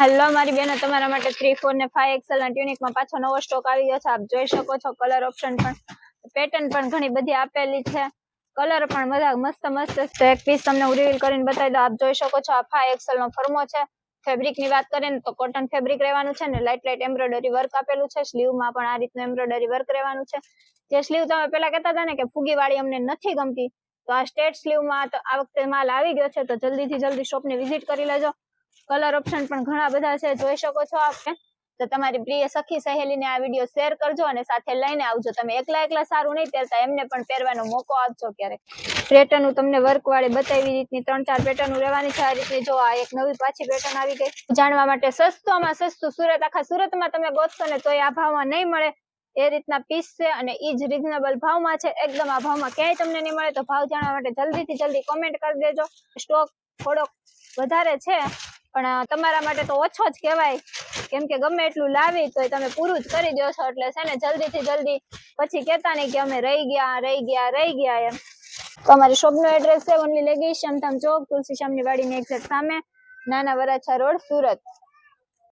Hello મારી બહેનો, તમારા માટે 3, 4 ને 5 XL ના ટ્યુનિકમાં પાછો નવો સ્ટોક આવી ગયો છે. આપ જોઈ શકો છો. કલર ઓપ્શન પણ, પેટર્ન પણ ઘણી બધી આપેલી છે. કલર પણ બધા મસ્ત મસ્ત છે. એક પીસ તમને હું રિવીલ કરીને બતાવી દઉં. આપ જોઈ શકો છો. આ 5 XL નો ફર્મો છે. ફેબ્રિક ની વાત કરીએ ને તો કોટન ફેબ્રિક રહેવાનું છે ને લાઇટ એમ્બ્રોઇડરી વર્ક આપેલું છે. સ્લીવમાં પણ આ રીતનું એમ્બ્રોઇડરી વર્ક રહેવાનું છે. જે સ્લીવ તમે પેલા કહેતા હતા ને કે ફૂગી વાળી અમને નથી ગમતી, તો આ સ્ટેટ સ્લીવમાં તો આ વખતે માલ આવી ગયો છે. તો જલ્દીથી જલ્દી શોપને વિઝિટ કરી લેજો. કલર ઓપ્શન પણ ઘણા બધા છે, જોઈ શકો છો આપણે. તો તમારી પ્રિય સખી સહેલીને આ વિડીયો શેર કરજો અને સાથે લઈને આવજો. તમે એકલા સારું નહીં પહેરતા, એમને પણ પહેરવાનો મોકો આપજો ક્યારેક. પેટર્ન હું તમને વર્ક વાળી બતાવી રીતની 3-4 પેટર્ન રહેવાની છે. આ રીતની જો આ એક નવી પાછી પેટર્ન આવી ગઈ. જાણવા માટે સસ્તામાં સસ્તું સુરત, આખા સુરતમાં તમે ગોતશો ને તોય આ ભાવમાં નહીં મળે એ રીતના પીસ છે અને ઈ જ રીઝનેબલ ભાવમાં છે. એકદમ આ ભાવમાં ક્યાંય તમને નહીં મળે. તો ભાવ જાણવા માટે જલ્દીથી જલ્દી કોમેન્ટ કરી દેજો. સ્ટોક થોડોક વધારે છે પણ તમારા માટે તો ઓછો જ કહેવાય, કેમ કે ગમે એટલું લાવી તો તમે પૂરું જ કરી દો છો. એટલે છે ને જલ્દીથી જલ્દી પછી કહેતા નહીં કે અમે રહી ગયા એમ. તો અમારી શોપનું એડ્રેસ છે ઓનલી લેગી શ્યામધામ ચોક, તુલસી શ્યામની વાડીની એક્ઝેક્ટ સામે, નાના વરાછા રોડ, સુરત.